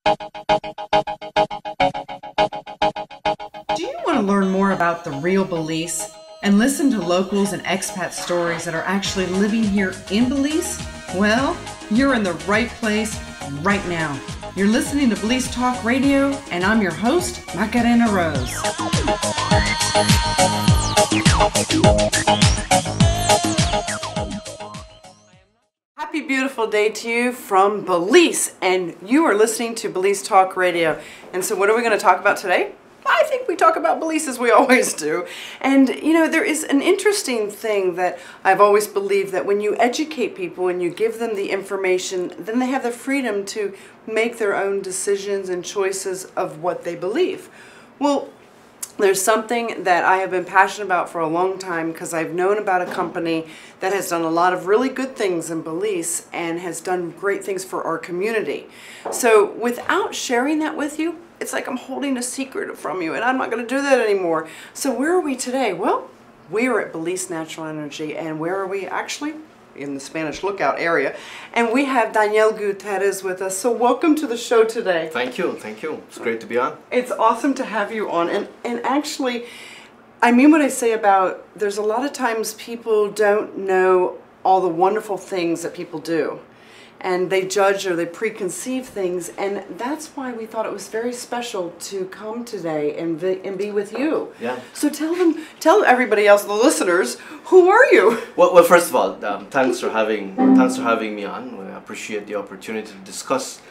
Do you want to learn more about the real Belize and listen to locals and expat stories that are actually living here in Belize? Well, you're in the right place right now. You're listening to Belize Talk Radio, and I'm your host, Macarena Rose. Happy beautiful day to you from Belize, and you are listening to Belize Talk Radio. And so what are we going to talk about today? I think we talk about Belize as we always do. And, you know, there is an interesting thing that I've always believed, that when you educate people and you give them the information, then they have the freedom to make their own decisions and choices of what they believe. Well, there's something that I have been passionate about for a long time, because I've known about a company that has done a lot of really good things in Belize and has done great things for our community. So without sharing that with you, it's like I'm holding a secret from you, and I'm not going to do that anymore. So where are we today? Well, we are at Belize Natural Energy, and where are we actually? In the Spanish Lookout area, and we have Danielle Gutierrez with us. So welcome to the show today. Thank you, thank you. It's great to be on. It's awesome to have you on, and actually, I mean what I say about, there's a lot of times people don't know all the wonderful things that people do, and they judge or they preconceive things, and that's why we thought it was very special to come today and be with you. Yeah. So tell everybody else, the listeners, who are you? Well, first of all, thanks for having me on. I appreciate the opportunity to discuss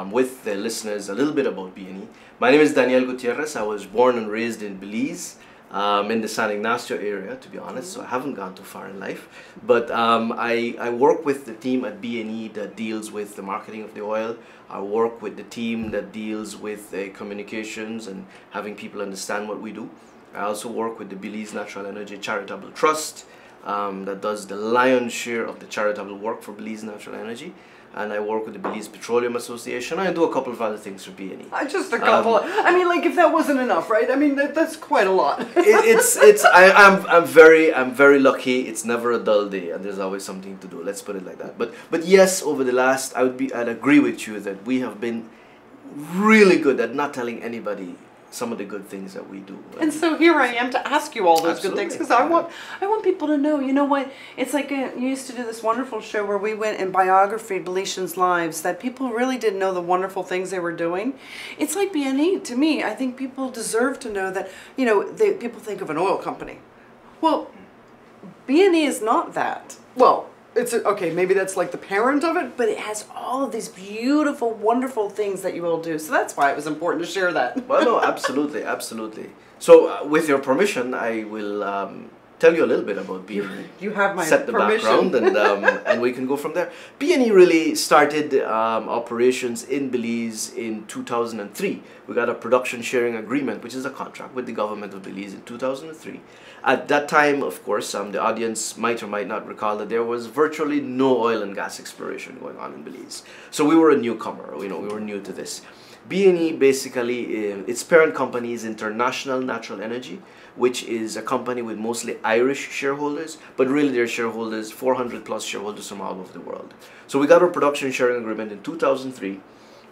with the listeners a little bit about BNE. My name is Danielle Gutierrez. I was born and raised in Belize, in the San Ignacio area, to be honest, so I haven't gone too far in life. But I work with the team at BNE that deals with the marketing of the oil. I work with the team that deals with communications and having people understand what we do. I also work with the Belize Natural Energy Charitable Trust that does the lion's share of the charitable work for Belize Natural Energy. And I work with the Belize Petroleum Association. I do a couple of other things for BNE. Just a couple. I mean, like, if that wasn't enough, right? I mean, that's quite a lot. I'm very lucky. It's never a dull day, and there's always something to do. Let's put it like that. But yes, over the last, I'd agree with you that we have been really good at not telling anybody some of the good things that we do. And so here I am to ask you all those good things, because I want people to know. You know what? It's like you used to do this wonderful show where we went and biography Belizeans' lives, that people really didn't know the wonderful things they were doing. It's like BNE to me. I think people deserve to know that. You know, people think of an oil company. Well, BNE is not that. Well, it's okay, maybe that's like the parent of it, but it has all of these beautiful, wonderful things that you will do. So that's why it was important to share that. Well, no, absolutely, absolutely. So, with your permission, I will tell you a little bit about BNE. You have my set the permission. background, and we can go from there. BNE really started operations in Belize in 2003. We got a production sharing agreement, which is a contract with the government of Belize in 2003. At that time, of course, the audience might or might not recall that there was virtually no oil and gas exploration going on in Belize. So we were a newcomer, you know, we were new to this. BNE basically, its parent company is International Natural Energy, which is a company with mostly Irish shareholders, but really their shareholders, 400 plus shareholders from all over the world. So we got our production sharing agreement in 2003.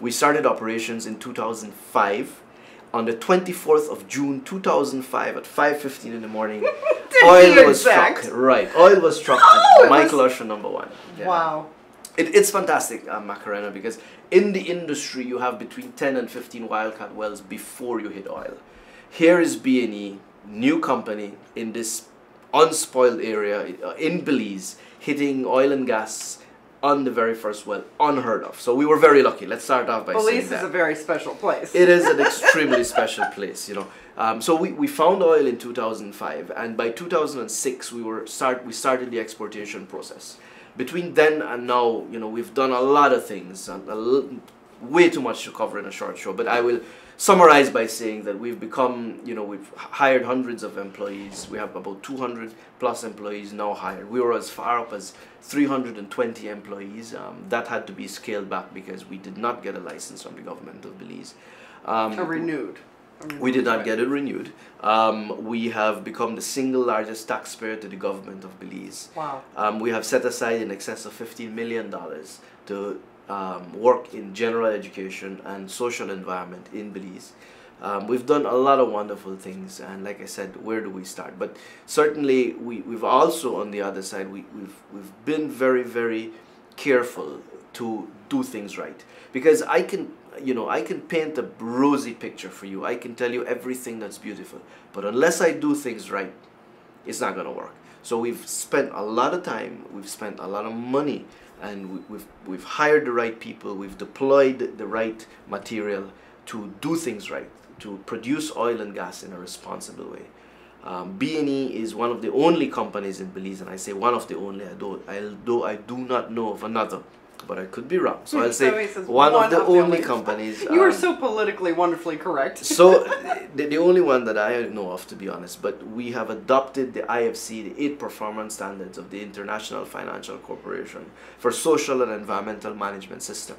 We started operations in 2005. On the 24th of June 2005 at 5:15 in the morning, oil was struck. Right, oil was struck at Michael Ocean #1. Yeah. Wow. It's fantastic, Macarena, because in the industry you have between 10 and 15 wildcat wells before you hit oil. Here is BNE, new company in this unspoiled area in Belize, hitting oil and gas on the very first well, unheard of. So we were very lucky. Let's start off by saying that. Belize is a very special place. It is an extremely special place, you know. So we found oil in 2005, and by 2006 we started the exportation process. Between then and now, you know, we've done a lot of things, way too much to cover in a short show, but I will summarize by saying that we've become, you know, we've hired hundreds of employees. We have about 200 plus employees now hired. We were as far up as 320 employees. That had to be scaled back because we did not get a license from the government of Belize. Renewed. We did not get it renewed. We have become the single largest taxpayer to the government of Belize. Wow. We have set aside in excess of $15 million to work in general education and social environment in Belize. We've done a lot of wonderful things, and like I said, where do we start? But certainly we've also, on the other side, we've been very, very careful to do things right. Because I can paint a rosy picture for you. I can tell you everything that's beautiful. But unless I do things right, it's not going to work. So we've spent a lot of time, we've spent a lot of money, and we've hired the right people, we've deployed the right material to do things right, to produce oil and gas in a responsible way. B&E is one of the only companies in Belize, and I say one of the only, although I do not know of another, but I could be wrong. So I'll say one of the only companies. You are so politically wonderfully correct. So the only one that I know of, to be honest, but we have adopted the IFC, the 8 performance standards of the International Financial Corporation for social and environmental management system.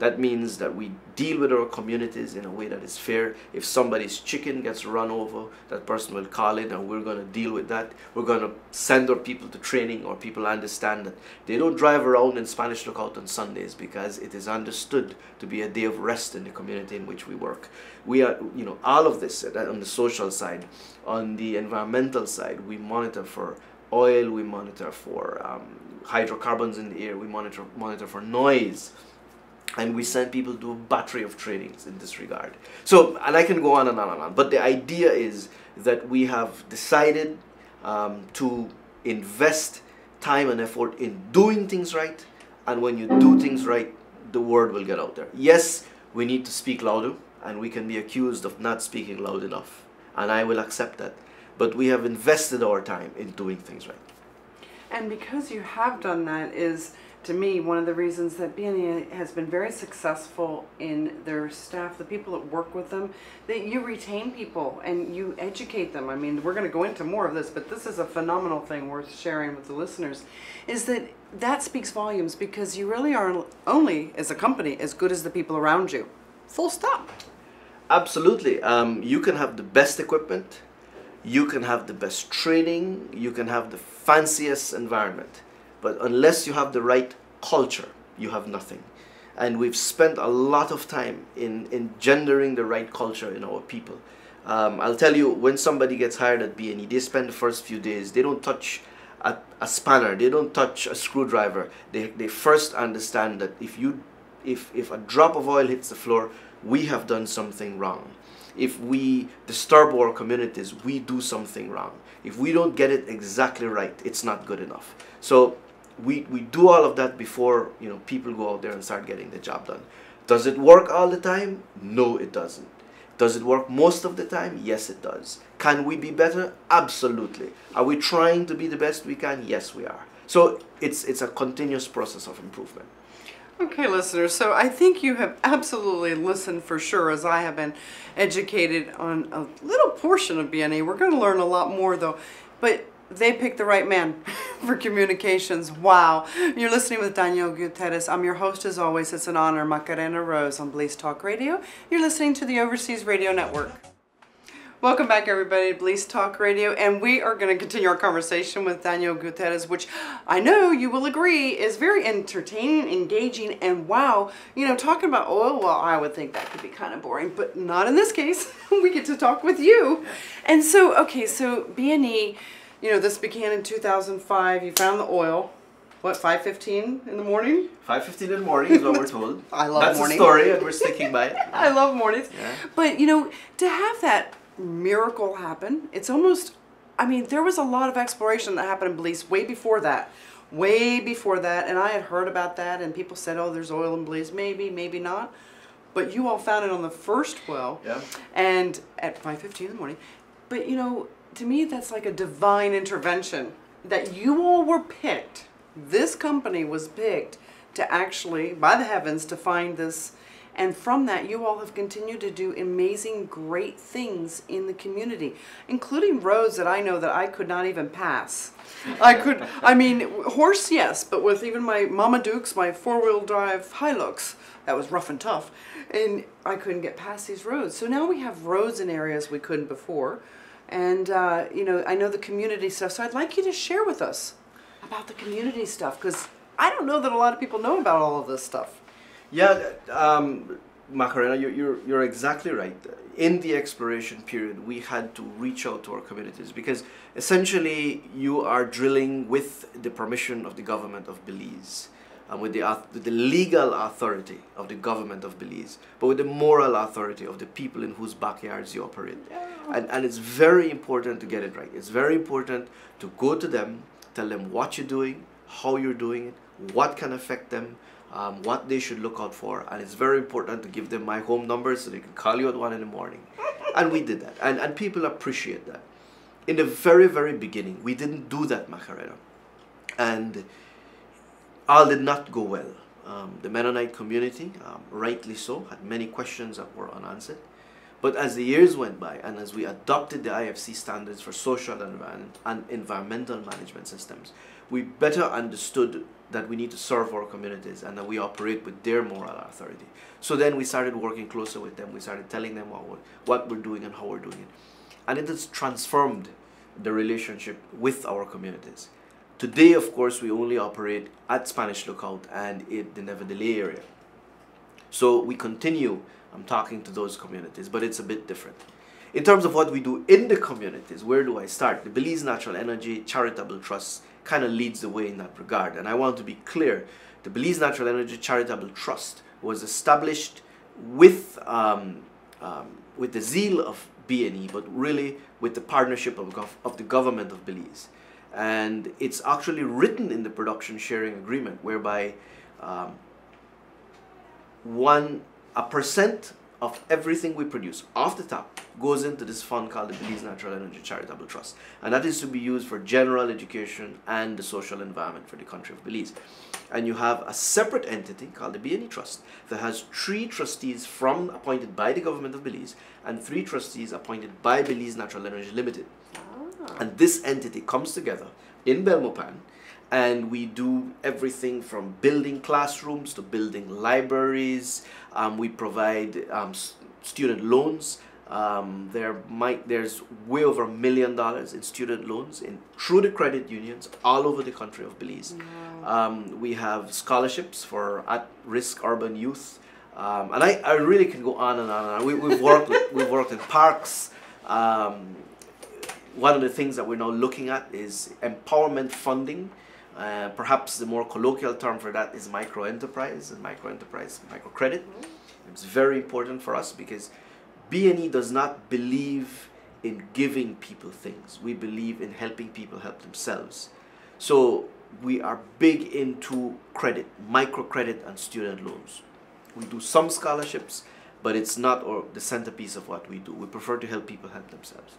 That means that we deal with our communities in a way that is fair. If somebody's chicken gets run over, that person will call in, and we're going to deal with that. We're going to send our people to training, or people understand that they don't drive around in Spanish Lookout on Sundays, because it is understood to be a day of rest in the community in which we work. We are, all of this on the social side. On the environmental side, we monitor for oil, we monitor for hydrocarbons in the air, we monitor for noise, and we send people to a battery of trainings in this regard. So, and I can go on and on and on, but the idea is that we have decided to invest time and effort in doing things right. And when you do things right, the word will get out there. Yes, we need to speak louder, and we can be accused of not speaking loud enough. And I will accept that. But we have invested our time in doing things right. And because you have done that is, to me, one of the reasons that B&E has been very successful in their staff, the people that work with them, that you retain people and you educate them. I mean, we're going to go into more of this, but this is a phenomenal thing worth sharing with the listeners, is that speaks volumes, because you really are only, as a company, as good as the people around you. Full stop. Absolutely. You can have the best equipment, you can have the best training, you can have the fanciest environment, but unless you have the right culture, you have nothing. And we've spent a lot of time in engendering the right culture in our people. I'll tell you, when somebody gets hired at B&E, they spend the first few days, they don't touch a spanner, they don't touch a screwdriver. They first understand that if a drop of oil hits the floor, we have done something wrong. If we disturb our communities, we do something wrong. If we don't get it exactly right, it's not good enough. So we do all of that before people go out there and start getting the job done. Does it work all the time? No, it doesn't. Does it work most of the time? Yes, it does. Can we be better? Absolutely. Are we trying to be the best we can? Yes, we are. So it's a continuous process of improvement. Okay, listeners, so I think you have absolutely listened for sure, as I have been educated on a little portion of B&E. We're going to learn a lot more, though. But they picked the right man for communications. Wow. You're listening with Danielle Gutierrez. I'm your host, as always. It's an honor. Macarena Rose on Belize Talk Radio. You're listening to the Overseas Radio Network. Welcome back, everybody, to Belize Talk Radio, and we are going to continue our conversation with Danielle Gutierrez, which I know you will agree is very entertaining, engaging, and wow, talking about oil, well, I would think that could be kind of boring, but not in this case. We get to talk with you. And so, okay, so B&E, this began in 2005. You found the oil. What, 5:15 in the morning? 5:15 in the morning is what we're told. I love That's morning. That's the story, and we're sticking by it. I love mornings. Yeah. But, to have that miracle happen, it's almost, there was a lot of exploration that happened in Belize way before that, and I had heard about that, and people said, oh, there's oil in Belize, maybe not, but you all found it on the first well, yeah, and at 5:15 in the morning. But to me, that's like a divine intervention, that you all were picked, this company was picked to actually, by the heavens, to find this. And from that, you all have continued to do amazing, great things in the community, including roads that I know that I could not even pass. Horse, yes, but with even my Mama Dukes, my four-wheel drive Hilux, that was rough and tough, and I couldn't get past these roads. So now we have roads in areas we couldn't before, and I know the community stuff. So I'd like you to share with us about the community stuff, because I don't know that a lot of people know about all of this stuff. Yeah, Macarena, you're exactly right. In the exploration period, we had to reach out to our communities because essentially you are drilling with the permission of the government of Belize and with the legal authority of the government of Belize, but with the moral authority of the people in whose backyards you operate. And it's very important to get it right. It's very important to go to them, tell them what you're doing, how you're doing it, what can affect them, what they should look out for, and it's very important to give them my home number so they can call you at 1 in the morning. And we did that, and people appreciate that. In the very, very beginning, we didn't do that, Macarena, and all did not go well. The Mennonite community, rightly so, had many questions that were unanswered. But as the years went by, and as we adopted the IFC standards for social and environmental management systems, we better understood that we need to serve our communities and that we operate with their moral authority. So then we started working closer with them. We started telling them what we're doing and how we're doing it. And it has transformed the relationship with our communities. Today, of course, we only operate at Spanish Lookout and in the Never Delay area. So we continue talking to those communities, but it's a bit different. In terms of what we do in the communities, where do I start? The Belize Natural Energy Charitable Trust kind of leads the way in that regard. And I want to be clear, the Belize Natural Energy Charitable Trust was established with the zeal of BNE, but really with the partnership of the government of Belize. And it's actually written in the production sharing agreement, whereby 1% of everything we produce off the top goes into this fund called the Belize Natural Energy Charitable Trust. And that is to be used for general education and the social environment for the country of Belize. And you have a separate entity called the BNE Trust that has 3 trustees appointed by the government of Belize and 3 trustees appointed by Belize Natural Energy Limited. And this entity comes together in Belmopan, and we do everything from building classrooms to building libraries. We provide student loans. There's way over $1 million in student loans through the credit unions all over the country of Belize. Wow. We have scholarships for at-risk urban youth. And I really can go on and on and on. We've worked in parks. One of the things that we're now looking at is empowerment funding. Perhaps the more colloquial term for that is microenterprise and microcredit. It's very important for us because BNE does not believe in giving people things. We believe in helping people help themselves. So we are big into credit, microcredit and student loans. We do some scholarships, but it's not the centerpiece of what we do. We prefer to help people help themselves.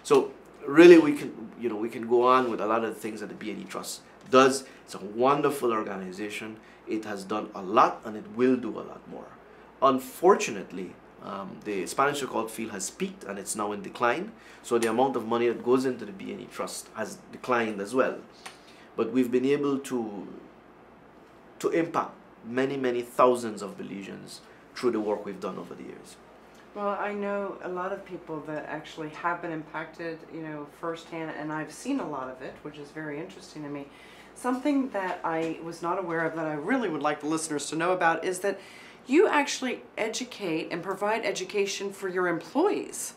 So really we can go on with a lot of the things that the BNE Trust does. It's a wonderful organization. It has done a lot and it will do a lot more. Unfortunately, the Spanish Lookout field has peaked and it's now in decline. So the amount of money that goes into the BNE Trust has declined as well. But we've been able to impact many, many thousands of Belizeans through the work we've done over the years. Well, I know a lot of people that actually have been impacted, firsthand, and I've seen a lot of it, which is very interesting to me. Something that I was not aware of that I really would like the listeners to know about is that you actually educate and provide education for your employees.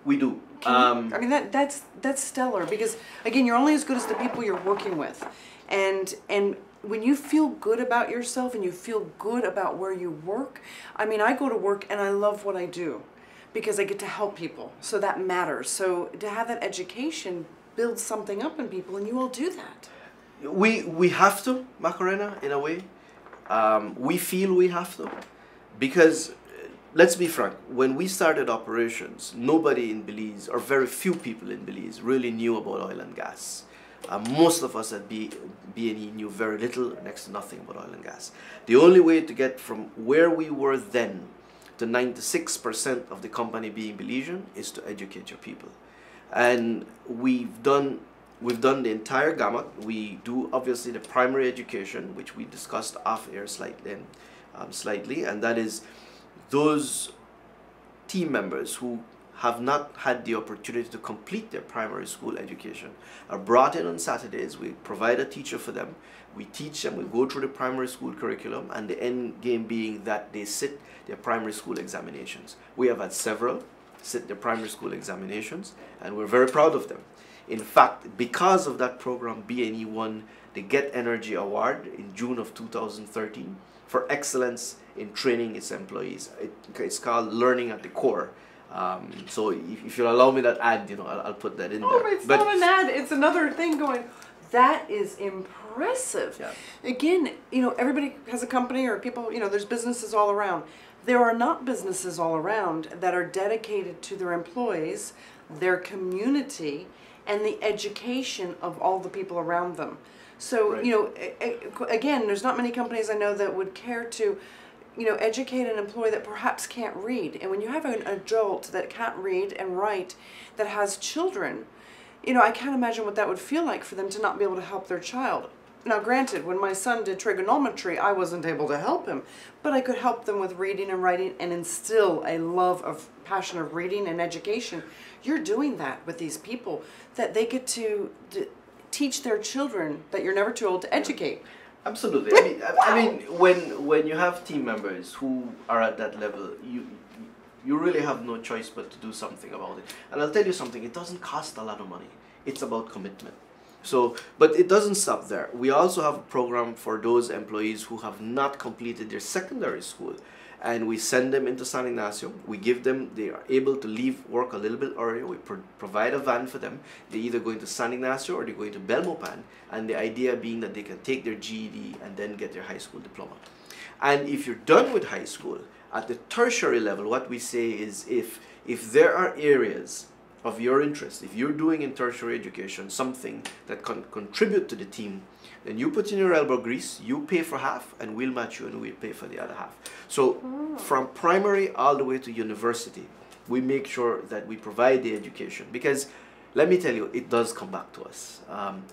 We do. That's stellar because, again, you're only as good as the people you're working with. And when you feel good about yourself and you feel good about where you work, I go to work and I love what I do because I get to help people. So that matters. So to have that education builds something up in people, and you all do that. We have to, Macarena, in a way. We feel we have to because, let's be frank, when we started operations, nobody in Belize, or very few people in Belize, really knew about oil and gas. Most of us at BNE knew very little, next to nothing about oil and gas. The only way to get from where we were then to 96% of the company being Belizean is to educate your people. And we've done the entire gamut. We do obviously the primary education, which we discussed off air slightly, and that is those team members who have not had the opportunity to complete their primary school education are brought in on Saturdays. We provide a teacher for them. We teach them, we go through the primary school curriculum, and the end game being that they sit their primary school examinations. We have had several sit their primary school examinations, and we're very proud of them. In fact, because of that program, BNE won the Get Energy Award in June of 2013 for excellence in training its employees. It's called Learning at the Core. So if you'll allow me that ad, I'll put that in there. Oh, it's not an ad. It's another thing going, that is impressive. Yeah. Again, everybody has a company or people, there's businesses all around. There are not businesses all around that are dedicated to their employees, their community, and the education of all the people around them. So, Right. Again, there's not many companies I know that would care to, educate an employee that perhaps can't read. And when you have an adult that can't read and write, that has children, I can't imagine what that would feel like for them to not be able to help their child. Now, granted, when my son did trigonometry, I wasn't able to help him, but I could help them with reading and writing and instill a love of passion of reading and education. You're doing that with these people, that they get to teach their children that you're never too old to educate. Absolutely. I mean, when you have team members who are at that level, you really have no choice but to do something about it. And I'll tell you something, it doesn't cost a lot of money. It's about commitment. So, but it doesn't stop there. We also have a program for those employees who have not completed their secondary school, and we send them into San Ignacio. We give them, they are able to leave work a little bit earlier. We provide a van for them. They're either going to San Ignacio or they're going to Belmopan, and the idea being that they can take their GED and then get their high school diploma. And if you're done with high school, at the tertiary level, what we say is if there are areas of your interest, if you're doing in tertiary education something that can contribute to the team, then you put in your elbow grease, you pay for half, and we'll match you and we'll pay for the other half. So from primary all the way to university, we make sure that we provide the education, because let me tell you, it does come back to us.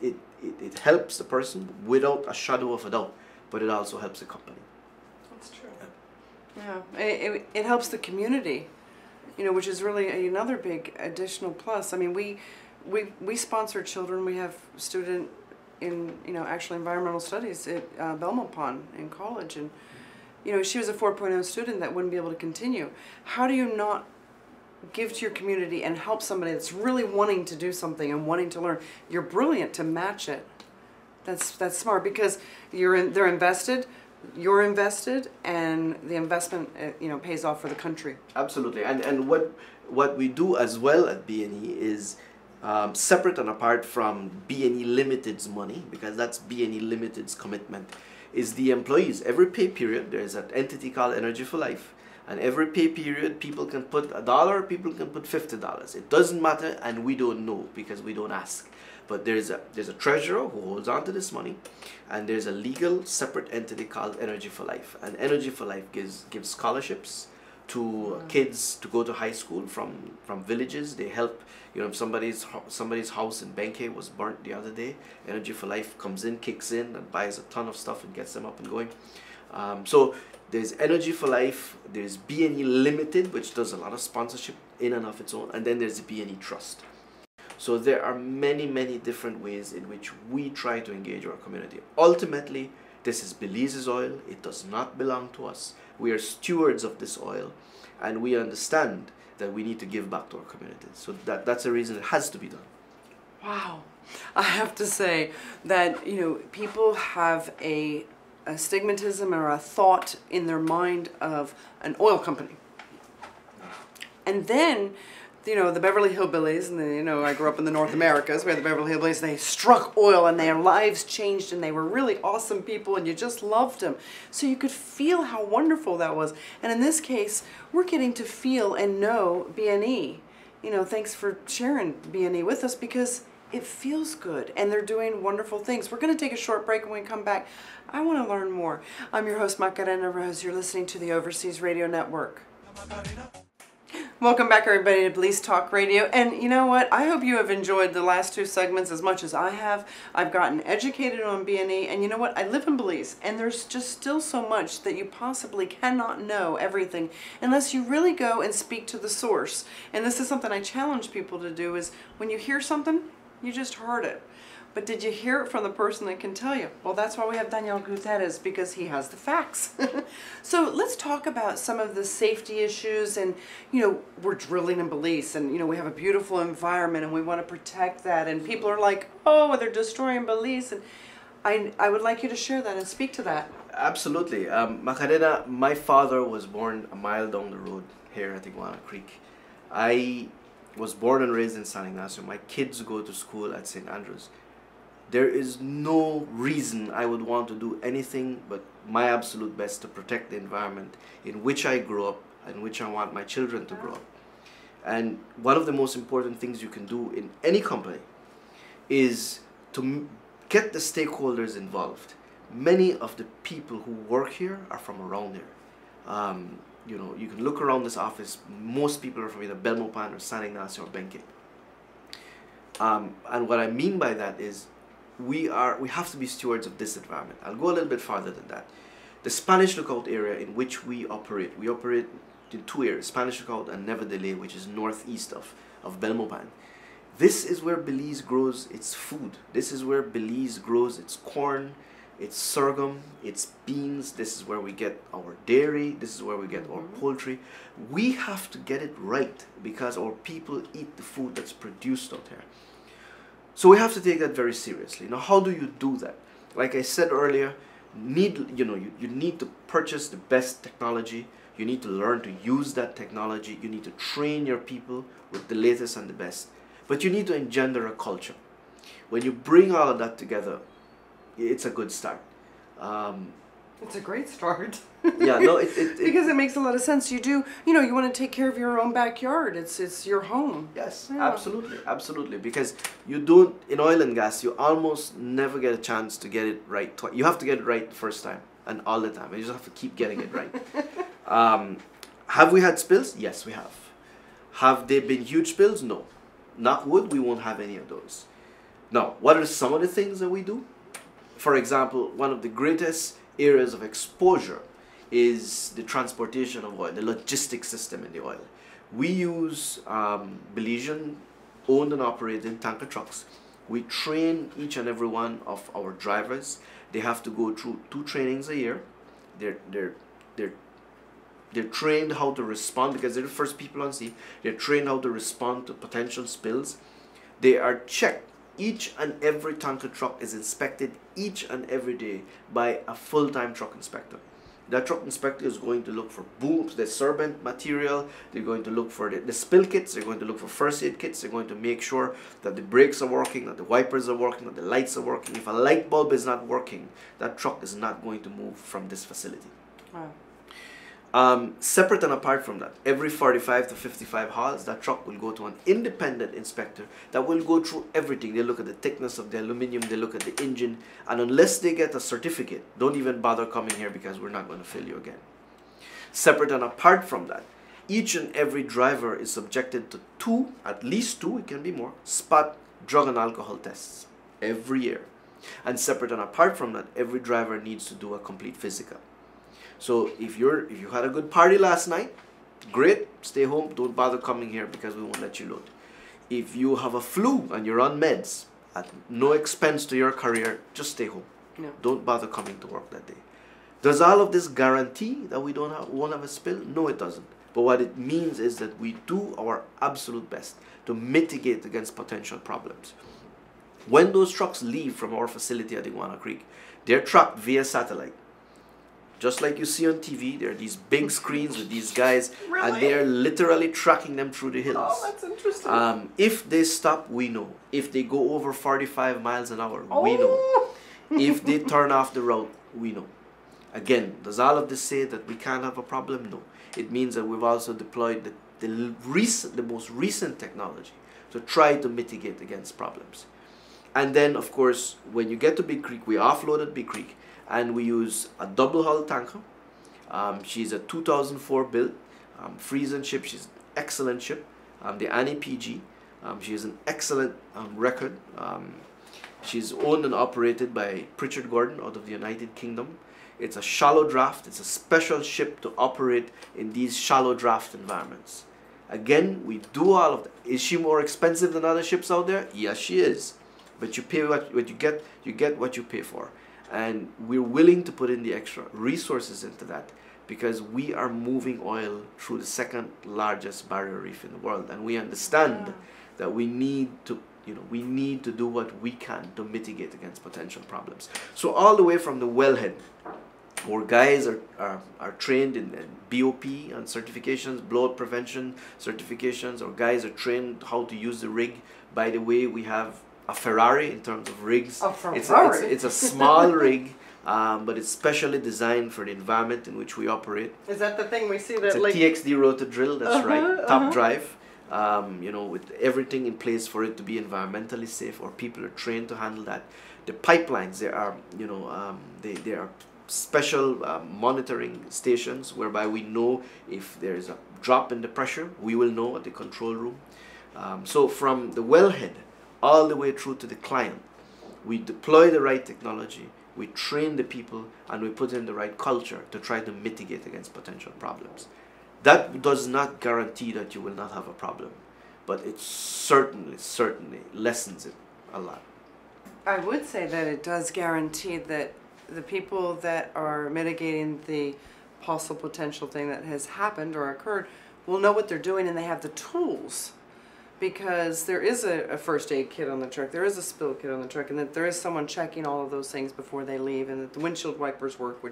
It helps the person without a shadow of a doubt, but it also helps the company. That's true. Yeah, it helps the community, which is really another big additional plus. I mean, we sponsor children. We have a student in, actually environmental studies at Belmopan in college, and, she was a 4.0 student that wouldn't be able to continue. How do you not give to your community and help somebody that's really wanting to do something and wanting to learn? You're brilliant to match it. That's smart, because they're invested. You're invested, and the investment, pays off for the country. Absolutely, and what we do as well at BNE is separate and apart from BNE Limited's money, because that's BNE Limited's commitment, is the employees. Every pay period, there's an entity called Energy for Life, and every pay period, people can put $1, people can put $50. It doesn't matter, and we don't know because we don't ask. But there's a treasurer who holds on to this money, and there's a legal separate entity called Energy for Life. And Energy for Life gives scholarships to kids to go to high school from villages. They help, somebody's house in Benke was burnt the other day. Energy for Life comes in, kicks in, and buys a ton of stuff and gets them up and going. So there's Energy for Life, there's BNE Limited, which does a lot of sponsorship in and of its own, and then there's the BNE Trust. So there are many, many different ways in which we try to engage our community. Ultimately, this is Belize's oil. It does not belong to us. We are stewards of this oil, and we understand that we need to give back to our community. So that's a reason it has to be done. Wow. I have to say that, people have a stigmatism or a thought in their mind of an oil company. And then, the Beverly Hillbillies, and I grew up in the North Americas, where the Beverly Hillbillies, they struck oil and their lives changed, and they were really awesome people, and you just loved them. So you could feel how wonderful that was. And in this case, we're getting to feel and know BNE. Thanks for sharing BNE with us, because it feels good, and they're doing wonderful things. We're going to take a short break, and when we come back, I want to learn more. I'm your host, Macarena Rose. You're listening to the Overseas Radio Network. Welcome back, everybody, to Belize Talk Radio. And you know what? I hope you have enjoyed the last two segments as much as I have. I've gotten educated on B&E, and you know what? I live in Belize, and there's just still so much that you possibly cannot know everything unless you really go and speak to the source. And this is something I challenge people to do, is when you hear something, you just heard it. But did you hear it from the person that can tell you? Well, that's why we have Danielle Gutierrez, because he has the facts. So let's talk about some of the safety issues. And, you know, we're drilling in Belize, and, you know, we have a beautiful environment, and we want to protect that. And people are like, oh, they're destroying Belize. And I would like you to share that and speak to that. Absolutely. Macarena, my father was born a mile down the road here at Iguana Creek. I was born and raised in San Ignacio. My kids go to school at St. Andrews. There is no reason I would want to do anything but my absolute best to protect the environment in which I grew up and which I want my children to grow up. And one of the most important things you can do in any company is to get the stakeholders involved. Many of the people who work here are from around here. You know, you can look around this office. Most people are from either Belmopan or San Ignacio or Benque. And what I mean by that is we have to be stewards of this environment. I'll go a little bit farther than that. The Spanish Lookout area in which we operate in two areas, Spanish Lookout and Never Delay, which is northeast of Belmopan. This is where Belize grows its food. This is where Belize grows its corn, its sorghum, its beans. This is where we get our dairy. This is where we get our poultry. We have to get it right because our people eat the food that's produced out here. So we have to take that very seriously. Now, how do you do that? Like I said earlier, you need to purchase the best technology. You need to learn to use that technology. You need to train your people with the latest and the best. But you need to engender a culture. When you bring all of that together, it's a good start. It's a great start. Yeah, no, because it makes a lot of sense. You want to take care of your own backyard. It's your home. Yes, yeah. absolutely. Because you don't, in oil and gas, you almost never get a chance to get it right. You have to get it right the first time and all the time. You just have to keep getting it right. Have we had spills? Yes, we have. Have they been huge spills? No. Knock wood, we won't have any of those. Now, what are some of the things that we do? For example, one of the greatest areas of exposure is the transportation of oil, the logistics system in the oil. We use Belizean owned and operated tanker trucks. We train each and every one of our drivers. They have to go through 2 trainings a year. They're trained how to respond because they're the first people on sea. They're trained how to respond to potential spills. They are checked. Each and every tanker truck is inspected each and every day by a full-time truck inspector. That truck inspector is going to look for booms, the sorbent material. They're going to look for the spill kits. They're going to look for first aid kits. They're going to make sure that the brakes are working, that the wipers are working, that the lights are working. If a light bulb is not working, that truck is not going to move from this facility. Wow. Separate and apart from that, every 45 to 55 hauls, that truck will go to an independent inspector that will go through everything. They look at the thickness of the aluminum, they look at the engine, and unless they get a certificate, don't even bother coming here because we're not going to fill you again. Separate and apart from that, each and every driver is subjected to at least two, it can be more, spot drug and alcohol tests every year. And separate and apart from that, every driver needs to do a complete physical. So if you had a good party last night, great, stay home, don't bother coming here because we won't let you load. If you have a flu and you're on meds at no expense to your career, just stay home. No. Don't bother coming to work that day. Does all of this guarantee that we won't have a spill? No, it doesn't. But what it means is that we do our absolute best to mitigate against potential problems. When those trucks leave from our facility at Iguana Creek, they're tracked via satellite. Just like you see on TV, there are these big screens with these guys, Really? and they are literally tracking them through the hills. Oh, that's interesting. If they stop, we know. If they go over 45 miles an hour, we know. If they turn off the route, we know. Again, does all of this say that we can't have a problem? No. It means that we've also deployed the most recent technology to try to mitigate against problems. And then, of course, when you get to Big Creek, we offload at Big Creek, and we use a double hull tanker. She's a 2004 built, freeze and ship. She's excellent ship, the Annie PG. She has an excellent record. She's owned and operated by Pritchard Gordon out of the United Kingdom. It's a shallow draft. It's a special ship to operate in these shallow draft environments. Again, we do all of that. Is she more expensive than other ships out there? Yes, she is. But you pay what you get what you pay for. And we're willing to put in the extra resources into that because we are moving oil through the second largest barrier reef in the world. And we understand that we need to do what we can to mitigate against potential problems. So all the way from the wellhead, where guys are trained in BOP and certifications, blowout prevention certifications, or guys are trained how to use the rig. By the way, we have a Ferrari in terms of rigs. A Ferrari? It's a small rig, but it's specially designed for the environment in which we operate. Is that the thing we see that it's a TXD rotor drill, that's right, top drive. With everything in place for it to be environmentally safe, or people are trained to handle that. The pipelines, they are special monitoring stations whereby we know if there is a drop in the pressure, we will know at the control room. So from the wellhead all the way through to the client, we deploy the right technology, we train the people, and we put in the right culture to try to mitigate against potential problems. That does not guarantee that you will not have a problem, but it certainly lessens it a lot. I would say that it does guarantee that the people that are mitigating the possible potential thing that has happened or occurred will know what they're doing, and they have the tools, because there is a first aid kit on the truck, there is a spill kit on the truck, and that there is someone checking all of those things before they leave, and that the windshield wipers work,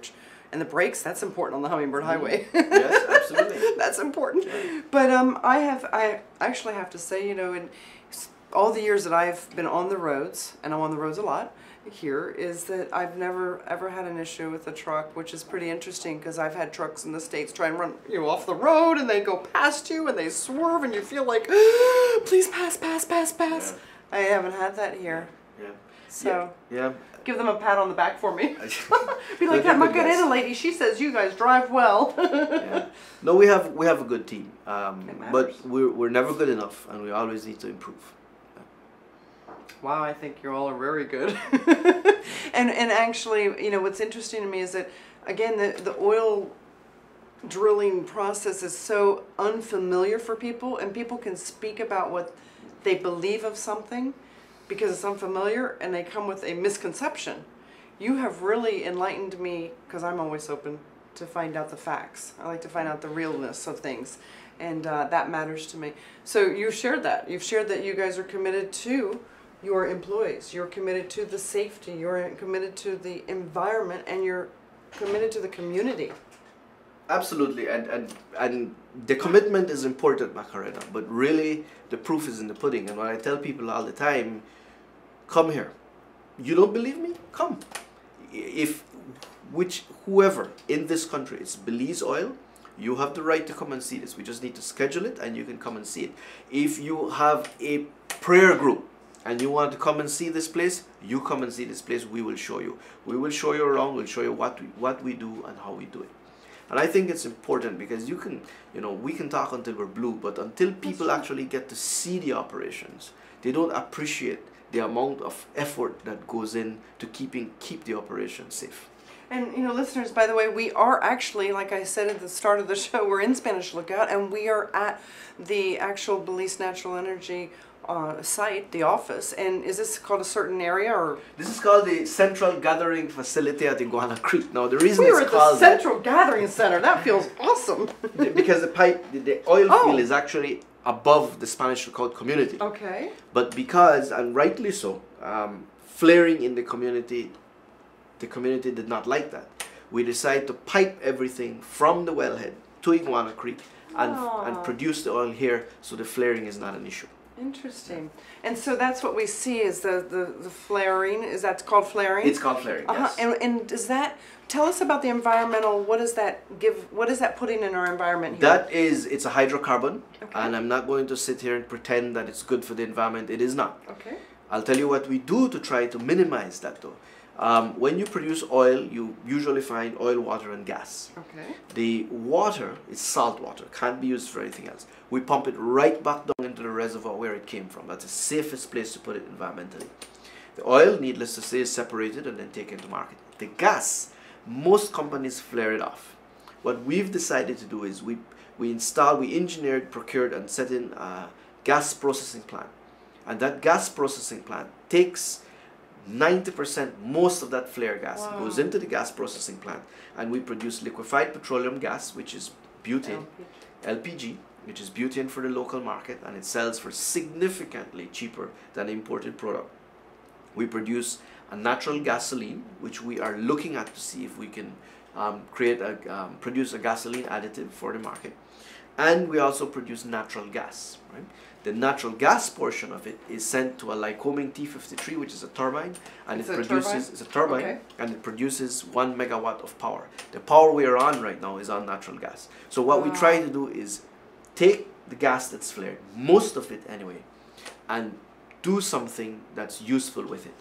and the brakes, that's important on the Hummingbird Highway. Yes, absolutely. That's important. Yeah. But I actually have to say, in all the years that I've been on the roads, and I'm on the roads a lot here, is that I've never ever had an issue with a truck, which is pretty interesting, because I've had trucks in the States try and run you off the road, and they go past you and they swerve and you feel like, please pass. Yeah. I haven't had that here. Yeah. So yeah. Give them a pat on the back for me. Be like, that Macarena lady, she says you guys drive well. Yeah. No, we have a good team, but we're never good enough, and we always need to improve. Wow, I think you all are very good. and actually, what's interesting to me is that, again, the oil drilling process is so unfamiliar for people, and people can speak about what they believe of something because it's unfamiliar, and they come with a misconception. You have really enlightened me, because I'm always open to find out the facts. I like to find out the realness of things, and that matters to me. So you've shared that. You've shared that you guys are committed to your employees, you're committed to the safety, you're committed to the environment, and you're committed to the community. Absolutely, and the commitment is important, Macarena, but really the proof is in the pudding. And what I tell people all the time, come here. You don't believe me? Come. Whoever in this country, it's Belize Oil, you have the right to come and see this. We just need to schedule it, and you can come and see it. If you have a prayer group and you want to come and see this place, you come and see this place. We will show you. We will show you around. We'll show you what we do and how we do it. And I think it's important, because we can talk until we're blue, but until people actually get to see the operations, they don't appreciate the amount of effort that goes in to keep the operation safe. And listeners, by the way, we are actually, like I said at the start of the show, we're in Spanish Lookout, and we are at the actual Belize Natural Energy site, the office. And is this called a certain area, or? This is called the Central Gathering Facility at Iguana Creek. Now the reason it's called the Central Gathering Center. That feels awesome. Because the oil field is actually above the Spanish Lookout community. Okay. But because, and rightly so, flaring in the community did not like that. We decided to pipe everything from the wellhead to Iguana Creek and produce the oil here, so the flaring is not an issue. Interesting. And so that's what we see is the flaring. Is that called flaring? It's called flaring, yes. And does that, tell us about the environmental, what does that putting in our environment here? It's a hydrocarbon, okay. And I'm not going to sit here and pretend that it's good for the environment. It is not. Okay. I'll tell you what we do to try to minimize that, though. When you produce oil, you usually find oil, water, and gas. Okay. The water is salt water, can't be used for anything else. We pump it right back down into the reservoir where it came from. That's the safest place to put it environmentally. The oil, needless to say, is separated and then taken to market. The gas, most companies flare it off. What we've decided to do is we engineered, procured, and set in a gas processing plant. And that gas processing plant takes 90%, most of that flare gas goes into the gas processing plant, and we produce liquefied petroleum gas, which is butane, LPG, which is butane for the local market, and it sells for significantly cheaper than imported product. We produce a natural gasoline, which we are looking at to see if we can produce a gasoline additive for the market. And we also produce natural gas, right? The natural gas portion of it is sent to a Lycoming T53, which is a turbine, and it's a turbine, okay, and it produces 1 megawatt of power. The power we are on right now is on natural gas. So what we try to do is take the gas that's flared, most of it anyway, and do something that's useful with it.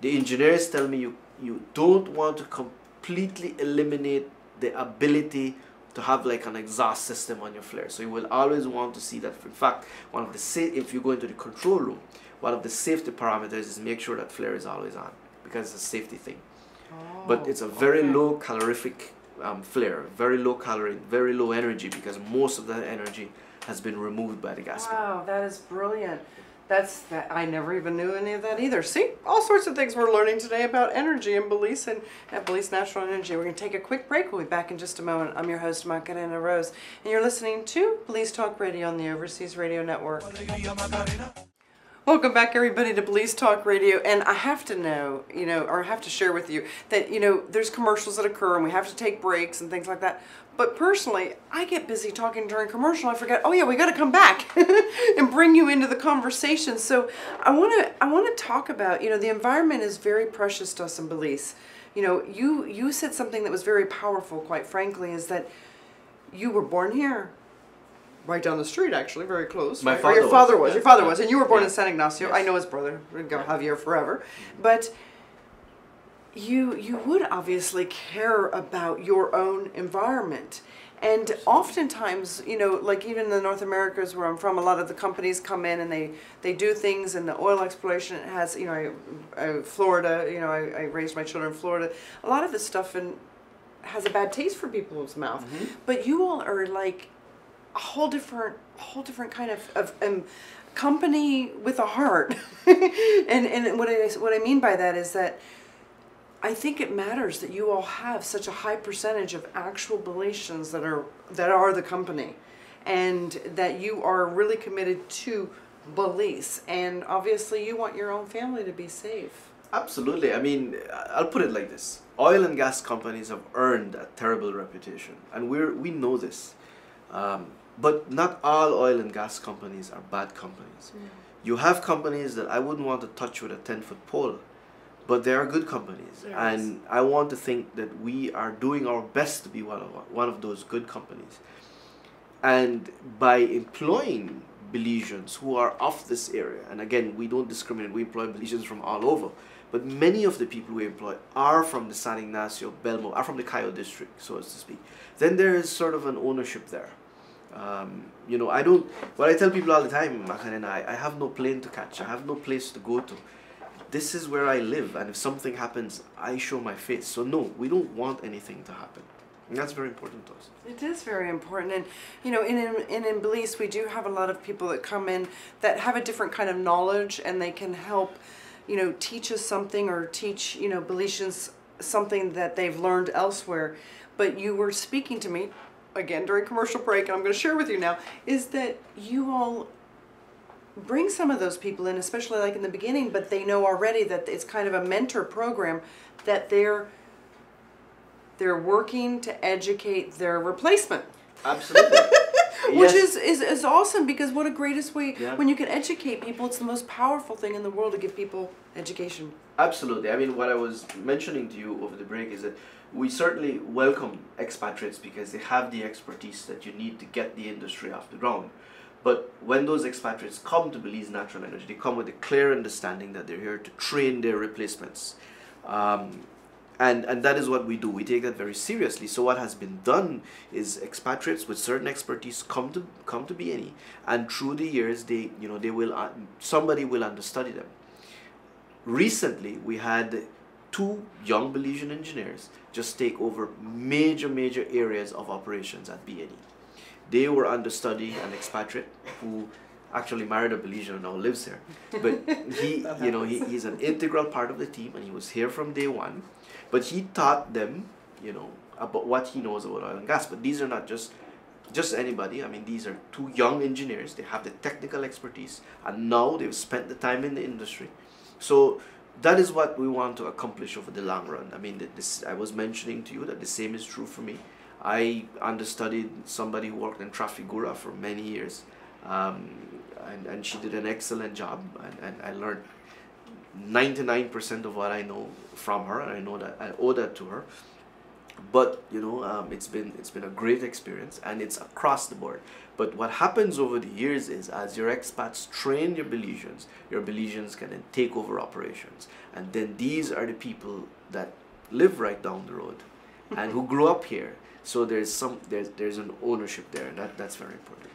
The engineers tell me you don't want to completely eliminate the ability to have like an exhaust system on your flare. So you will always want to see that. In fact, if you go into the control room, one of the safety parameters is make sure that flare is always on, because it's a safety thing. But it's a very low calorific flare, very low calorie, very low energy, because most of that energy has been removed by the gas. Wow, that is brilliant. I never even knew any of that either. See, all sorts of things we're learning today about energy in Belize and at Belize Natural Energy. We're going to take a quick break. We'll be back in just a moment. I'm your host, Macarena Rose, and you're listening to Belize Talk Radio on the Overseas Radio Network. Welcome back, everybody, to Belize Talk Radio. And I have to know, or I have to share with you that, there's commercials that occur and we have to take breaks and things like that. But personally, I get busy talking during commercial. I forget, oh yeah, we got to come back and bring you into the conversation. So I want to talk about, the environment is very precious to us in Belize. You said something that was very powerful, quite frankly, is that you were born here. Right down the street, actually, very close. My right? father Your father was. Yeah. Your father was, and you were born Yeah. in San Ignacio. Yes. I know his brother. We'd go Javier forever, but you would obviously care about your own environment, and oftentimes, like even in the North Americas where I'm from, a lot of the companies come in and they do things, and the oil exploration has, Florida. I raised my children in Florida. A lot of this stuff has a bad taste for people's mouth, but you all are like a whole different kind of company with a heart. and what I mean by that is that I think it matters that you all have such a high percentage of actual Belizeans that are the company, and that you are really committed to Belize, and obviously you want your own family to be safe. Absolutely. I mean, I'll put it like this. Oil and gas companies have earned a terrible reputation, and we know this. But not all oil and gas companies are bad companies. You have companies that I wouldn't want to touch with a 10-foot pole, but they are good companies. Yes. And I want to think that we are doing our best to be one of those good companies. And by employing Belizeans who are of this area, and again, we don't discriminate, we employ Belizeans from all over, but many of the people we employ are from the San Ignacio, Belmo, are from the Cayo district, so to speak. Then there is sort of an ownership there. What I tell people all the time, Macarena, I have no plane to catch. I have no place to go to. This is where I live, and if something happens, I show my face. So no, we don't want anything to happen. And that's very important to us. It is very important. And, in Belize, we do have a lot of people that come in that have a different kind of knowledge, and they can help, teach us something, or teach, Belizeans something that they've learned elsewhere. But you were speaking to me, again, during commercial break, and I'm going to share with you now, is that you all bring some of those people in, especially like in the beginning, but they know already that it's kind of a mentor program, that they're working to educate their replacement. Absolutely. Which Yes. is awesome, because what a greatest way, Yeah. when you can educate people, it's the most powerful thing in the world to give people education. Absolutely. I mean, what I was mentioning to you over the break is that we certainly welcome expatriates because they have the expertise that you need to get the industry off the ground. But when those expatriates come to Belize Natural Energy, they come with a clear understanding that they're here to train their replacements. And that is what we do. We take that very seriously. So what has been done is expatriates with certain expertise come to BNE, and through the years they will somebody will understudy them. Recently we had 2 young Belizean engineers just take over major areas of operations at BNE. They were understudy an expatriate who actually married a Belizean and now lives here. But he's an integral part of the team, and he was here from day one. But he taught them, about what he knows about oil and gas. But these are not just anybody. I mean, these are 2 young engineers. They have the technical expertise, and now they've spent the time in the industry. So that is what we want to accomplish over the long run. I mean, I was mentioning to you that the same is true for me. I understudied somebody who worked in Trafigura for many years, and she did an excellent job, and I learned 99% of what I know from her, and I know that I owe that to her. But it's been a great experience, and it's across the board. But what happens over the years is, as your expats train your Belizeans can then take over operations, and then these are the people that live right down the road and who grew up here. So there's an ownership there, and that's very important.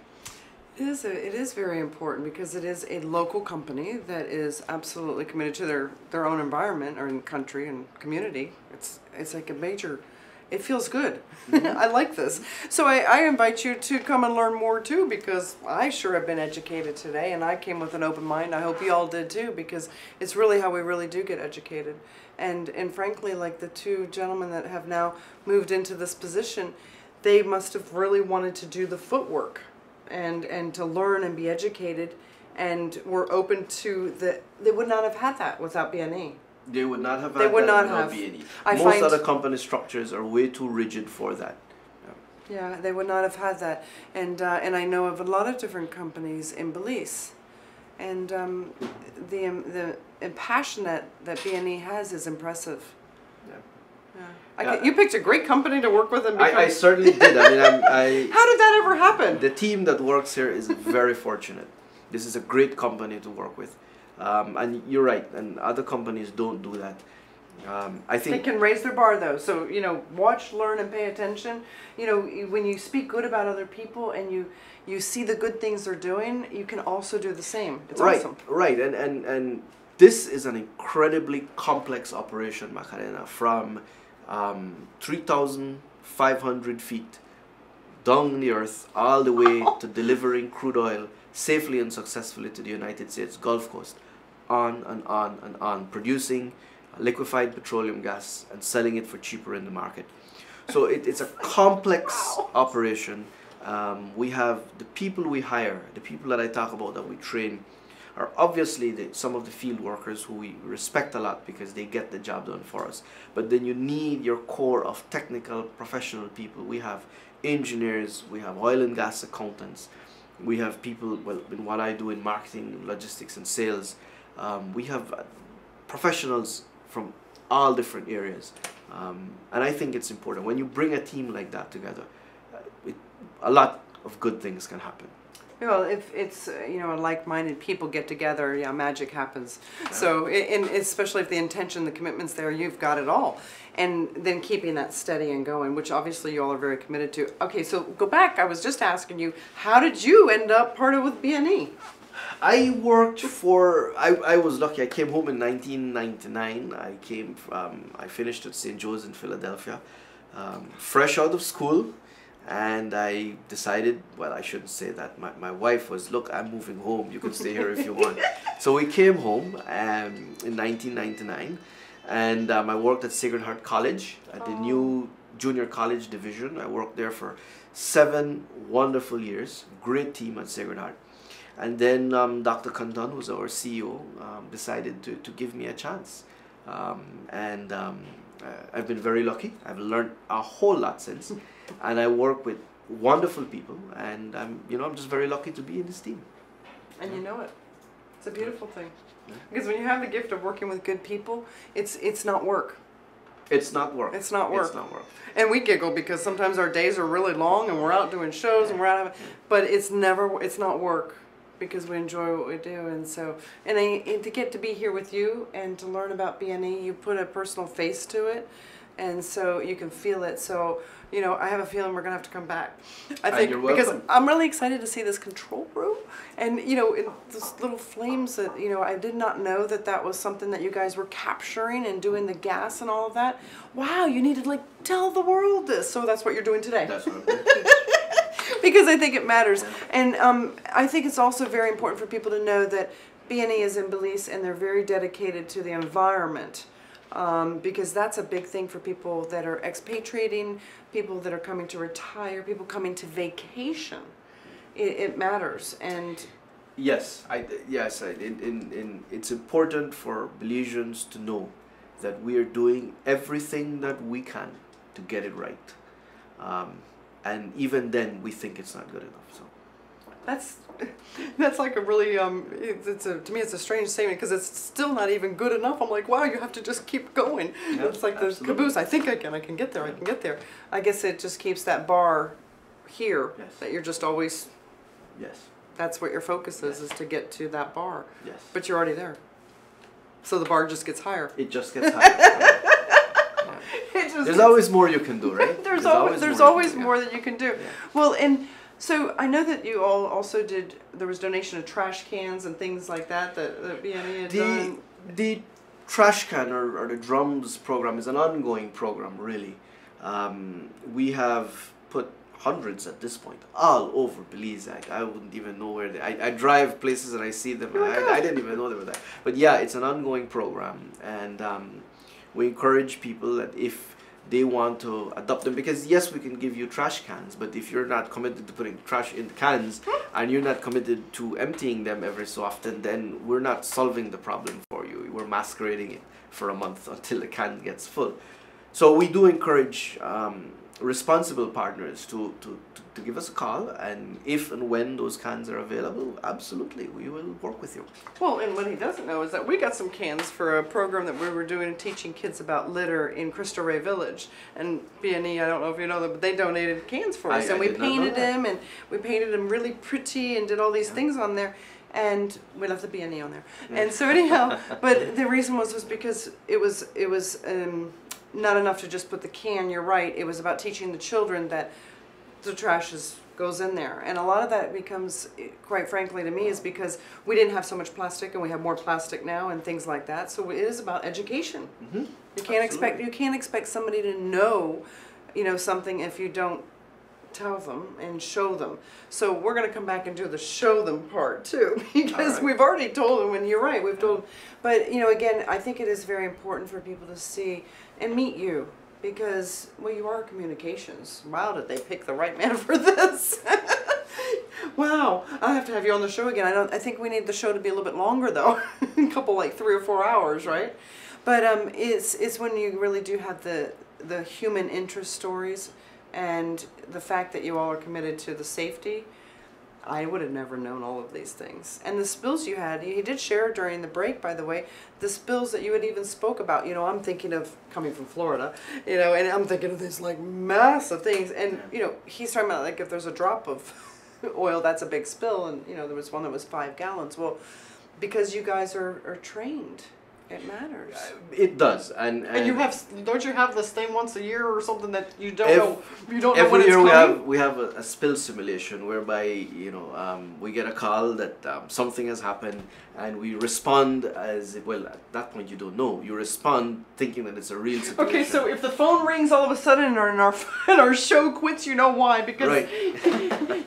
It is very important, because it is a local company that is absolutely committed to their own environment, or in country and community. It's like a major. It feels good. I like this. So I invite you to come and learn more too, because I sure have been educated today, and I came with an open mind. I hope you all did too, because it's really how we really do get educated. And frankly, like the 2 gentlemen that have now moved into this position, they must have really wanted to do the footwork and to learn and be educated, and were open to they would not have had that without BNE. They would not have had that without BNE. Most other company structures are way too rigid for that. Yeah, they would not have had that. And I know of a lot of different companies in Belize. And the passion that BNE has is impressive. Yeah. You picked a great company to work with. And I certainly did. I mean, how did that ever happen? The team that works here is very fortunate. This is a great company to work with. And you're right, and other companies don't do that. I think they can raise their bar though. So watch, learn, and pay attention. When you speak good about other people and you see the good things they're doing, you can also do the same. It's awesome. Right, and this is an incredibly complex operation, Macarena, from 3,500 feet down the earth all the way to delivering crude oil safely and successfully to the United States Gulf Coast, on and on and on, producing liquefied petroleum gas and selling it for cheaper in the market. So it's a complex operation. We have the people we hire, the people that I talk about that we train, are obviously some of the field workers who we respect a lot because they get the job done for us. But then you need your core of technical, professional people. We have engineers, we have oil and gas accountants, we have people, well, in what I do in marketing, logistics, and sales. We have professionals from all different areas. And I think it's important. When you bring a team like that together, a lot of good things can happen. Well, if it's, like-minded people get together, yeah, magic happens. Yeah. So, especially if the intention, the commitment's there, you've got it all. And then keeping that steady and going, which obviously you all are very committed to. Okay, so go back. I was just asking you, how did you end up partnered with BNE? I worked for, I was lucky. I came home in 1999. I finished at St. Joe's in Philadelphia, fresh out of school. And I decided, well, I shouldn't say that. My wife was, look, I'm moving home. You can stay here if you want. So we came home in 1999. And I worked at Sacred Heart College at the new junior college division. I worked there for 7 wonderful years. Great team at Sacred Heart. And then Dr. Kandan, who's our CEO, decided to give me a chance. I've been very lucky. I've learned a whole lot since. And I work with wonderful people, and I'm just very lucky to be in this team. And you know it. It's a beautiful thing. Yeah. Because when you have the gift of working with good people, it's not work. It's not work. It's not work. It's not work. And we giggle because sometimes our days are really long and we're out doing shows and we're out, but it's not work. because we enjoy what we do. And so, and to get to be here with you and to learn about BNE, you put a personal face to it, and so you can feel it. So, you know, I have a feeling we're going to have to come back. I think, because I'm really excited to see this control room. And, you know, those little flames that, you know, I did not know that that was something that you guys were capturing and doing the gas and all of that. Wow, you need to, like, tell the world this. So that's what you're doing today. That's what I'm doing. Because I think it matters. And I think it's also very important for people to know that BNE is in Belize and they're very dedicated to the environment. Because that's a big thing for people that are expatriating, people that are coming to retire, people coming to vacation. It matters. And yes, it's important for Belizeans to know that we are doing everything that we can to get it right. And even then, we think it's not good enough. So that's like a really to me it's a strange statement, because it's still not even good enough. I'm like, wow, you have to just keep going. Yeah, it's like the caboose. I think I can get there. I can get there. I guess it just keeps that bar here. Yes. That you're just always. Yes. That's what your focus is to get to that bar. Yes. But you're already there. So the bar just gets higher. It just gets higher. There's always more you can do, right? There's always more that you can do. Yeah. Well, and so I know that you all also there was donation of trash cans and things like that BNE had done. The trash can or the drums program is an ongoing program, really. We have put hundreds at this point all over Belize. I wouldn't even know where I drive places and I see them. I didn't even know they were there. But yeah, it's an ongoing program, and we encourage people that if they want to adopt them, because yes, we can give you trash cans, but if you're not committed to putting trash in the cans and you're not committed to emptying them every so often, then we're not solving the problem for you. We're masquerading it for a month until the can gets full. So we do encourage responsible partners to give us a call, and if and when those cans are available, absolutely, we will work with you. Well, and what he doesn't know is that we got some cans for a program that we were doing teaching kids about litter in Cristo Rey Village, and BNE, I don't know if you know that, but they donated cans for us, and we painted them, and we painted them really pretty and did all these things on there. And we left the BNE on there. And so anyhow, but the reason was because it was not enough to just put the can, you're right. It was about teaching the children that the trash goes in there. And a lot of that becomes, quite frankly to me, is because we didn't have so much plastic and we have more plastic now and things like that. So it is about education. Mm-hmm. You can't expect somebody to know, something if you don't tell them and show them. So we're going to come back and do the show them part too, because we've already told them, and you're right, we've told them. But again, I think it is very important for people to see and meet you, because you are communications. Wow, did they pick the right man for this? Wow, I have to have you on the show again. I think we need the show to be a little bit longer though, a couple, like 3 or 4 hours, right? But it's when you really do have the human interest stories. And the fact that you all are committed to the safety, I would have never known all of these things. And the spills you had, he did share during the break, by the way, the spills that you had even spoke about. I'm thinking of coming from Florida, and I'm thinking of these like massive things. And, he's talking about like if there's a drop of oil, that's a big spill. And, there was one that was 5 gallons. Well, because you guys are trained. It matters. It does, and don't you have this thing once a year or something that you don't know? You don't know every when it's year coming? we have a spill simulation whereby we get a call that something has happened, and we respond as well. At that point, you don't know. You respond thinking that it's a real situation. Okay, so if the phone rings all of a sudden and our show quits, you know why? Because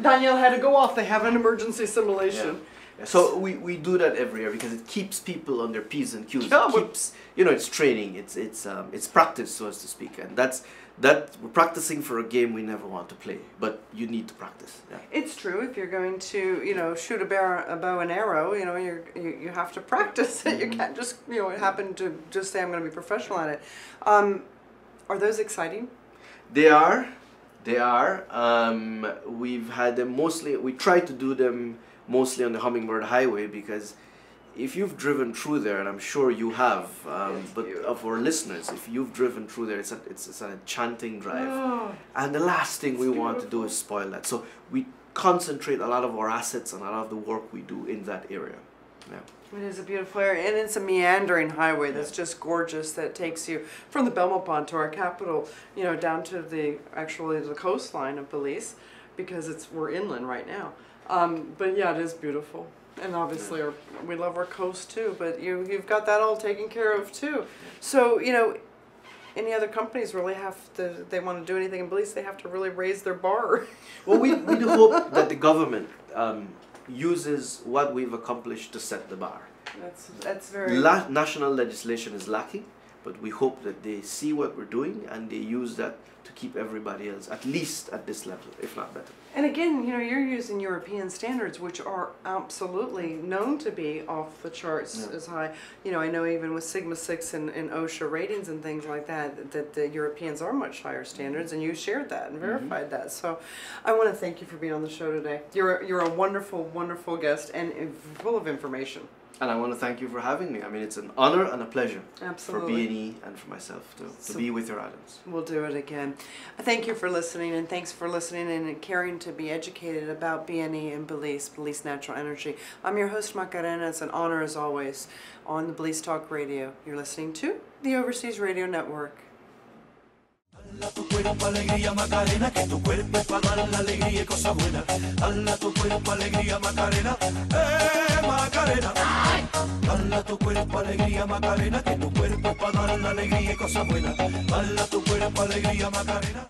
Danielle had to go off. They have an emergency simulation. Yeah. So we do that every year because it keeps people on their P's and Q's. Yeah, it keeps, it's training, it's practice, so as to speak, and that we're practicing for a game we never want to play, but you need to practice. Yeah. It's true. If you're going to shoot a bow and arrow, you have to practice it. You can't just happen to just say I'm going to be professional at it. Are those exciting? They are. We've had them mostly. We try to do them mostly on the Hummingbird Highway, because if you've driven through there, and I'm sure you have, but of our listeners, if you've driven through there, it's an enchanting drive. And the last thing we want to do is spoil that. So we concentrate a lot of our assets and a lot of the work we do in that area. Yeah. It is a beautiful area, and it's a meandering highway that's just gorgeous, that takes you from the Belmont Pond to our capital, you know, down to the coastline of Belize, because we're inland right now. But yeah, it is beautiful, and obviously we love our coast too. But you've got that all taken care of too. So you know, any other companies really they want to do anything in Belize, they have to really raise their bar. Well, we do hope that the government uses what we've accomplished to set the bar. That's very... National legislation is lacking, but we hope that they see what we're doing and they use that to keep everybody else at least at this level, if not better. And again, you know, you're using European standards, which are absolutely known to be off the charts as high. You know, I know even with Sigma 6 and OSHA ratings and things like that, that the Europeans are much higher standards, and you shared that and verified that. So I want to thank you for being on the show today. You're a wonderful, wonderful guest and full of information. And I want to thank you for having me. I mean, it's an honor and a pleasure for B&E and for myself to be with your audience. We'll do it again. Thank you for listening, and thanks for listening and caring to be educated about B&E and Belize Natural Energy. I'm your host, Macarena. It's an honor, as always, on the Belize Talk Radio. You're listening to the Overseas Radio Network. Dala tu cuerpo alegría Macarena, que tu cuerpo es para dar la alegría y cosas buenas. Dala tu cuerpo alegría Macarena, Macarena. Dala tu cuerpo alegría Macarena, que tu cuerpo es para dar la alegría y cosas buenas. Dala tu cuerpo alegría Macarena.